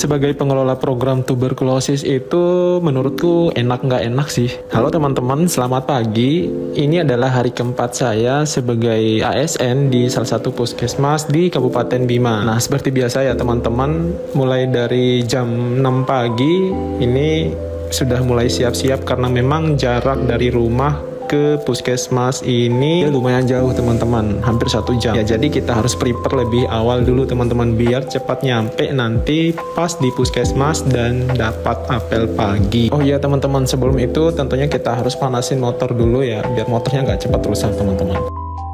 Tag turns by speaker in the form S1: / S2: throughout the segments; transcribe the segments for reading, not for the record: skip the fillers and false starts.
S1: sebagai pengelola program tuberkulosis itu menurutku enak nggak enak sih. Halo teman-teman, selamat pagi. Ini adalah hari keempat saya sebagai ASN di salah satu puskesmas di Kabupaten Bima. Nah, seperti biasa ya teman-teman, mulai dari jam 6 pagi ini sudah mulai siap-siap karena memang jarak dari rumah ke puskesmas ini lumayan jauh teman-teman, hampir 1 jam ya, jadi kita harus prepare lebih awal dulu teman-teman biar cepat nyampe nanti pas di puskesmas dan dapat apel pagi. Oh iya teman-teman, sebelum itu tentunya kita harus panasin motor dulu ya, biar motornya nggak cepat rusak teman-teman.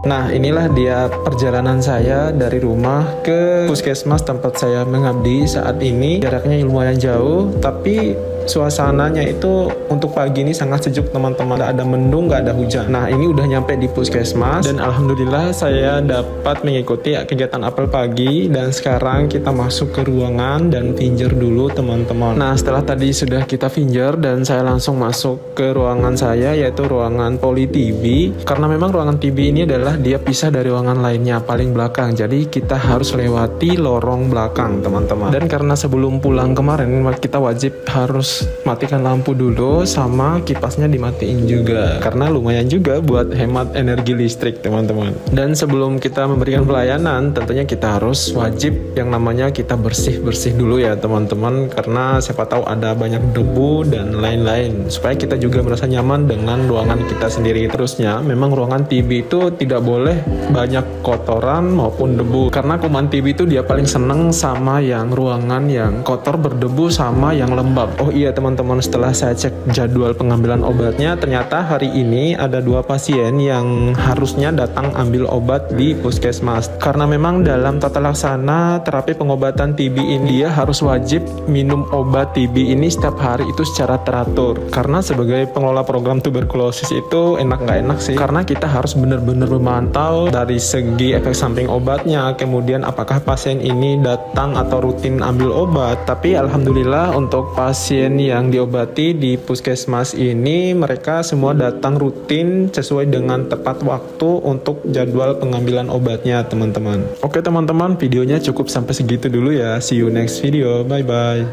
S1: Nah, inilah dia perjalanan saya dari rumah ke puskesmas tempat saya mengabdi saat ini. Jaraknya lumayan jauh, tapi suasananya itu untuk pagi ini sangat sejuk teman-teman. Nggak ada mendung, nggak ada hujan. Nah, ini udah nyampe di puskesmas dan alhamdulillah saya dapat mengikuti kegiatan apel pagi. Dan sekarang kita masuk ke ruangan dan finger dulu teman-teman. Nah, setelah tadi sudah kita finger dan saya langsung masuk ke ruangan saya, yaitu ruangan poli TB. Karena memang ruangan TB ini adalah dia pisah dari ruangan lainnya paling belakang, jadi kita harus lewati lorong belakang teman-teman. Dan karena sebelum pulang kemarin kita wajib harus matikan lampu dulu sama kipasnya dimatiin juga, karena lumayan juga buat hemat energi listrik teman-teman. Dan sebelum kita memberikan pelayanan tentunya kita harus wajib yang namanya kita bersih-bersih dulu ya teman-teman, karena siapa tahu ada banyak debu dan lain-lain, supaya kita juga merasa nyaman dengan ruangan kita sendiri. Terusnya memang ruangan TB itu tidak boleh banyak kotoran maupun debu, karena kuman TB itu dia paling seneng sama yang ruangan yang kotor, berdebu, sama yang lembab. Oh iya teman-teman, setelah saya cek jadwal pengambilan obatnya, ternyata hari ini ada 2 pasien yang harusnya datang ambil obat di puskesmas. Karena memang dalam tata laksana terapi pengobatan TB ini dia harus wajib minum obat TB ini setiap hari itu secara teratur. Karena sebagai pengelola program tuberkulosis itu enak nggak enak sih, karena kita harus benar-benar memantau dari segi efek samping obatnya, kemudian apakah pasien ini datang atau rutin ambil obat. Tapi alhamdulillah untuk pasien yang diobati di puskesmas ini, mereka semua datang rutin sesuai dengan tepat waktu untuk jadwal pengambilan obatnya teman-teman. Oke teman-teman, videonya cukup sampai segitu dulu ya. See you next video, bye bye.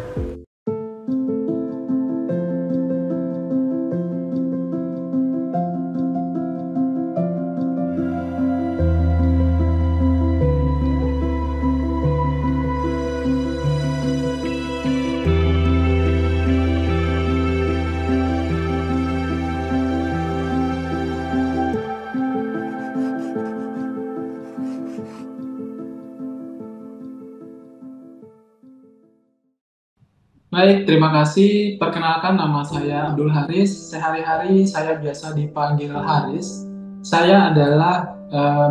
S2: Baik, terima kasih. Perkenalkan, nama saya Abdul Haris. Sehari-hari saya biasa dipanggil Haris. Saya adalah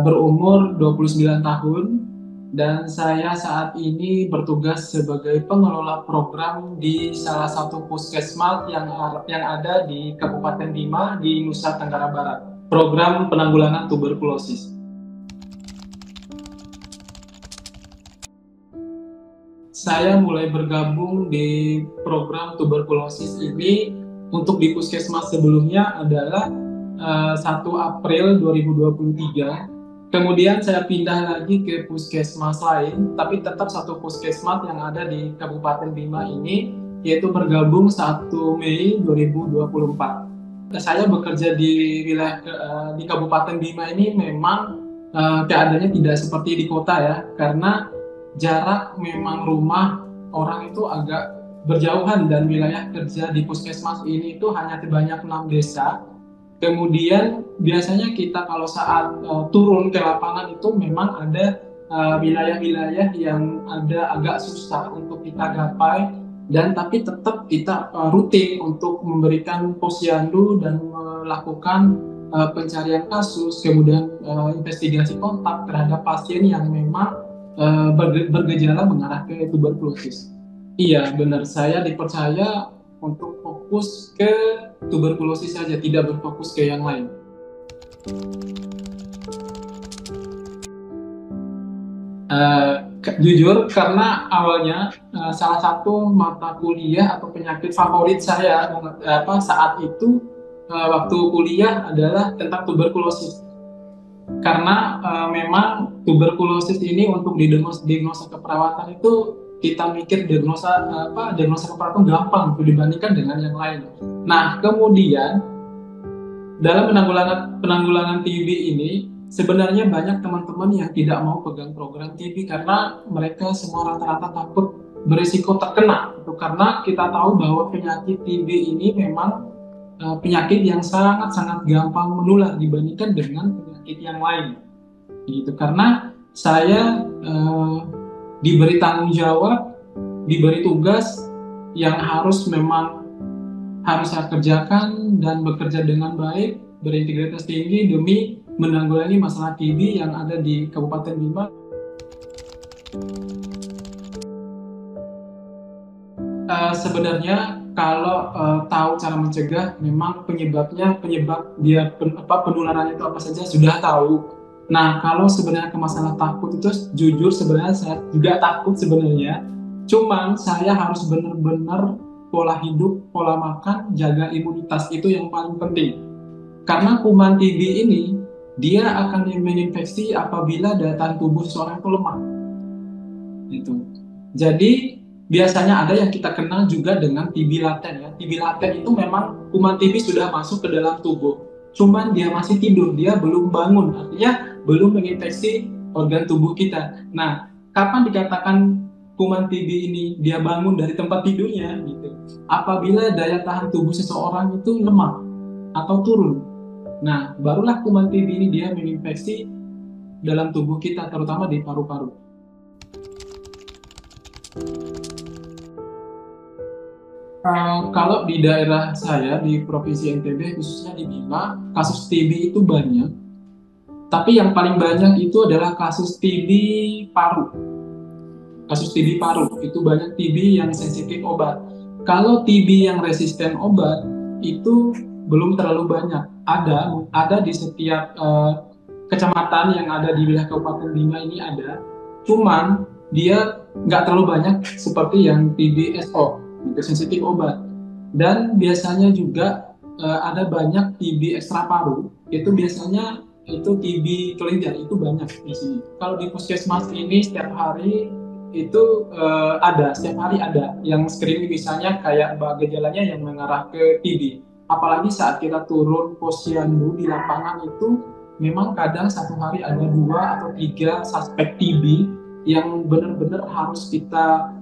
S2: berumur 29 tahun dan saya saat ini bertugas sebagai pengelola program di salah satu puskesmas yang ada di Kabupaten Bima di Nusa Tenggara Barat. Program penanggulangan tuberkulosis. Saya mulai bergabung di program tuberkulosis ini untuk di puskesmas sebelumnya adalah 1 April 2023. Kemudian saya pindah lagi ke puskesmas lain, tapi tetap satu puskesmas yang ada di Kabupaten Bima ini, yaitu bergabung 1 Mei 2024. Saya bekerja di wilayah di Kabupaten Bima ini memang keadaannya tidak seperti di kota ya, karena jarak memang rumah orang itu agak berjauhan dan wilayah kerja di puskesmas ini itu hanya sebanyak 6 desa. Kemudian biasanya kita kalau saat turun ke lapangan itu memang ada wilayah-wilayah yang agak susah untuk kita gapai, dan tapi tetap kita rutin untuk memberikan posyandu dan melakukan pencarian kasus, kemudian investigasi kontak terhadap pasien yang memang bergejala mengarah ke tuberkulosis. Iya, benar, saya dipercaya untuk fokus ke tuberkulosis saja, tidak berfokus ke yang lain. Jujur, karena awalnya salah satu mata kuliah atau penyakit favorit saya saat itu waktu kuliah adalah tentang tuberkulosis. Karena memang tuberkulosis ini untuk diagnosa keperawatan itu kita mikir diagnosa kepala itu gampang dibandingkan dengan yang lain. Nah, kemudian dalam penanggulangan TB ini sebenarnya banyak teman-teman yang tidak mau pegang program TB karena mereka semua rata-rata takut berisiko terkena. Itu karena kita tahu bahwa penyakit TB ini memang penyakit yang sangat-sangat gampang menular dibandingkan dengan penyakit yang lain. Gitu. Karena saya diberi tanggung jawab, diberi tugas yang memang harus saya kerjakan dan bekerja dengan baik, berintegritas tinggi demi menanggulangi masalah TB yang ada di Kabupaten Bima. Sebenarnya kalau tahu cara mencegah, memang penyebab penularannya itu apa saja sudah tahu. Nah, kalau sebenarnya ke masalah takut itu jujur sebenarnya saya juga takut sebenarnya. Cuman saya harus benar-benar pola hidup, pola makan, jaga imunitas itu yang paling penting. Karena kuman TB ini dia akan menginfeksi apabila daya tahan tubuh seseorang itu lemah. Gitu. Jadi biasanya ada yang kita kenal juga dengan TB laten ya. TB laten itu memang kuman TB sudah masuk ke dalam tubuh. Cuman dia masih tidur, dia belum bangun. Artinya belum menginfeksi organ tubuh kita. Nah, kapan dikatakan kuman TB ini dia bangun dari tempat tidurnya gitu? Apabila daya tahan tubuh seseorang itu lemah atau turun. Nah, barulah kuman TB ini dia menginfeksi dalam tubuh kita, terutama di paru-paru. Kalau di daerah saya di Provinsi NTB khususnya di Bima, kasus TB itu banyak. Tapi yang paling banyak itu adalah kasus TB paru. Kasus TB paru itu banyak TB yang sensitif obat. Kalau TB yang resisten obat itu belum terlalu banyak. Ada di setiap kecamatan yang ada di wilayah Kabupaten Bima ini ada. Cuman dia nggak terlalu banyak seperti yang TB SO. Itu sensitif obat. Dan biasanya juga ada banyak TB ekstra paru, itu biasanya itu TB kelenjar, itu banyak di sini. Kalau di puskesmas ini setiap hari itu setiap hari ada yang screening misalnya kayak gejalanya yang mengarah ke TB. Apalagi saat kita turun posyandu di lapangan itu memang kadang satu hari ada 2 atau 3 suspek TB yang benar-benar harus kita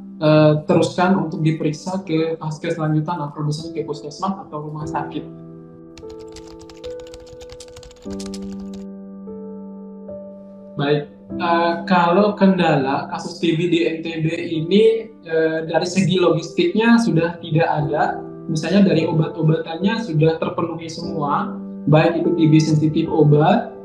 S2: teruskan untuk diperiksa ke vaskes lanjutan atau misalnya ke puskesmas atau rumah sakit. Baik, kalau kendala kasus TB di NTB ini dari segi logistiknya sudah tidak ada. Misalnya dari obat-obatannya sudah terpenuhi semua, baik itu TB sensitif obat,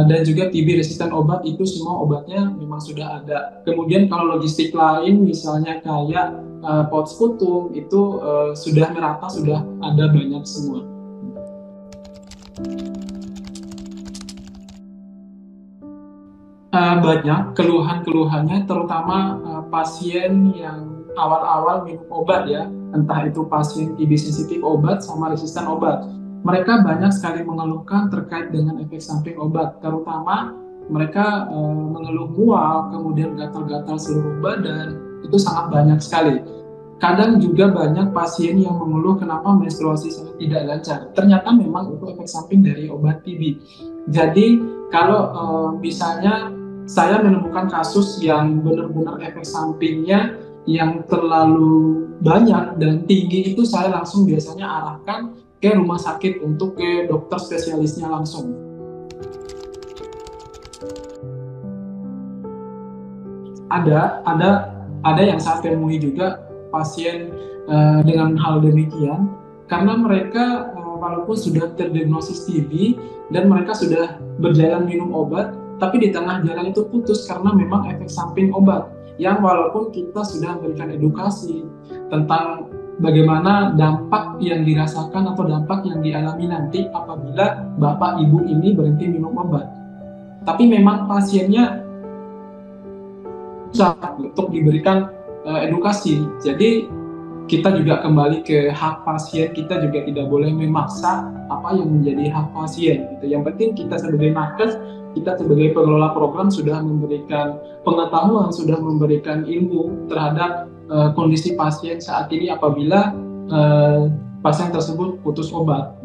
S2: dan juga TB resisten obat, itu semua obatnya memang sudah ada. Kemudian kalau logistik lain misalnya kayak pot sputum itu sudah merata, sudah ada banyak semua. Banyak keluhan-keluhannya, terutama pasien yang awal-awal minum obat ya, entah itu pasien TB sensitif obat sama resisten obat. Mereka banyak sekali mengeluhkan terkait dengan efek samping obat, terutama mereka mengeluh mual, kemudian gatal-gatal seluruh badan, itu sangat banyak sekali. Kadang juga banyak pasien yang mengeluh kenapa menstruasi saya tidak lancar. Ternyata memang itu efek samping dari obat TB. Jadi kalau misalnya saya menemukan kasus yang benar-benar efek sampingnya yang terlalu banyak dan tinggi, itu saya langsung biasanya arahkan ke rumah sakit untuk ke dokter spesialisnya langsung. Ada yang saya temui juga pasien dengan hal demikian, karena mereka walaupun sudah terdiagnosis TB dan mereka sudah berjalan minum obat, tapi di tengah jalan itu putus karena memang efek samping obat, yang walaupun kita sudah memberikan edukasi tentang bagaimana dampak yang dirasakan atau dampak yang dialami nanti apabila bapak ibu ini berhenti minum obat. Tapi memang pasiennya susah untuk diberikan edukasi. Jadi kita juga kembali ke hak pasien, kita juga tidak boleh memaksa apa yang menjadi hak pasien gitu. Yang penting kita sebagai nakes, kita sebagai pengelola program sudah memberikan pengetahuan, sudah memberikan ilmu terhadap kondisi pasien saat ini apabila pasien tersebut putus obat.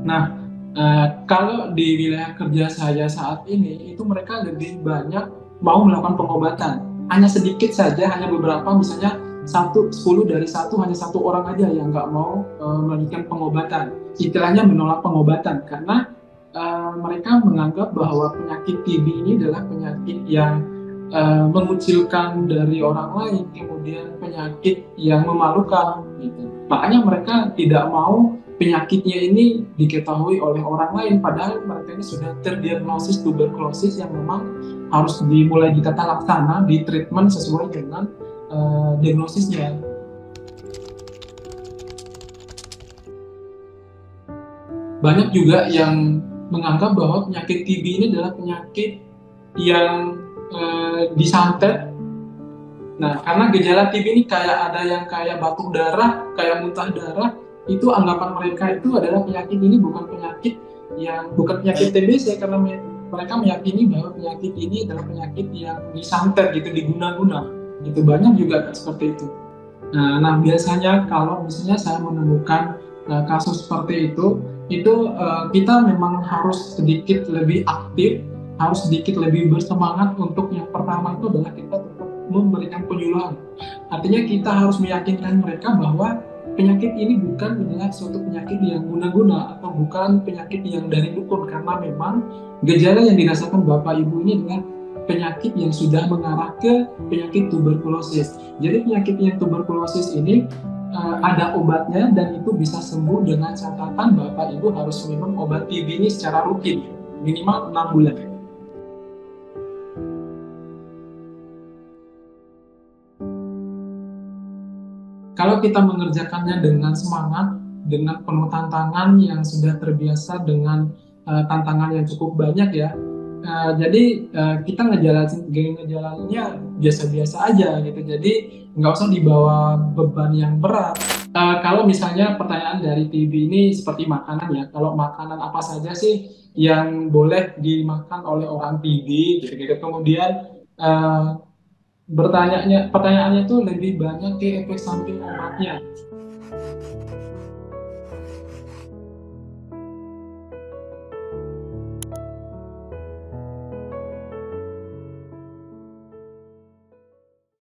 S2: Nah, kalau di wilayah kerja saya saat ini itu mereka lebih banyak mau melakukan pengobatan. Hanya sedikit saja, hanya beberapa, misalnya 10 dari hanya satu orang aja yang nggak mau melanjutkan pengobatan. Istilahnya menolak pengobatan karena mereka menganggap bahwa penyakit TB ini adalah penyakit yang mengucilkan dari orang lain, kemudian penyakit yang memalukan gitu. Makanya mereka tidak mau penyakitnya ini diketahui oleh orang lain, padahal mereka ini sudah terdiagnosis tuberkulosis yang memang harus dimulai ditata laksana, di treatment sesuai dengan diagnosisnya. Banyak juga yang menganggap bahwa penyakit TB ini adalah penyakit yang disantet. Nah, karena gejala TB ini ada yang kayak batuk darah, kayak muntah darah, itu anggapan mereka itu adalah penyakit ini bukan penyakit TBC, karena mereka meyakini bahwa penyakit ini adalah penyakit yang disantet gitu, diguna-guna. Gitu, banyak juga seperti itu. Nah, biasanya kalau misalnya saya menemukan kasus seperti itu kita memang harus sedikit lebih aktif, harus sedikit lebih bersemangat. Untuk yang pertama itu adalah kita tetap memberikan penyuluhan. Artinya kita harus meyakinkan mereka bahwa penyakit ini bukan adalah suatu penyakit yang guna-guna atau bukan penyakit yang dari dukun, karena memang gejala yang dirasakan Bapak Ibu ini adalah penyakit yang sudah mengarah ke penyakit tuberkulosis. Jadi penyakit yang tuberkulosis ini ada obatnya dan itu bisa sembuh dengan catatan Bapak Ibu harus minum obat TB ini secara rutin, minimal 6 bulan. Kalau kita mengerjakannya dengan semangat, dengan penuh tantangan yang sudah terbiasa dengan tantangan yang cukup banyak ya, jadi kita ngejalaninnya biasa-biasa aja gitu. Jadi nggak usah dibawa beban yang berat. Kalau misalnya pertanyaan dari TB ini seperti makanan ya, kalau makanan apa saja sih yang boleh dimakan oleh orang TB gitu-gitu. Kemudian pertanyaannya tuh lebih banyak ke efek samping obatnya.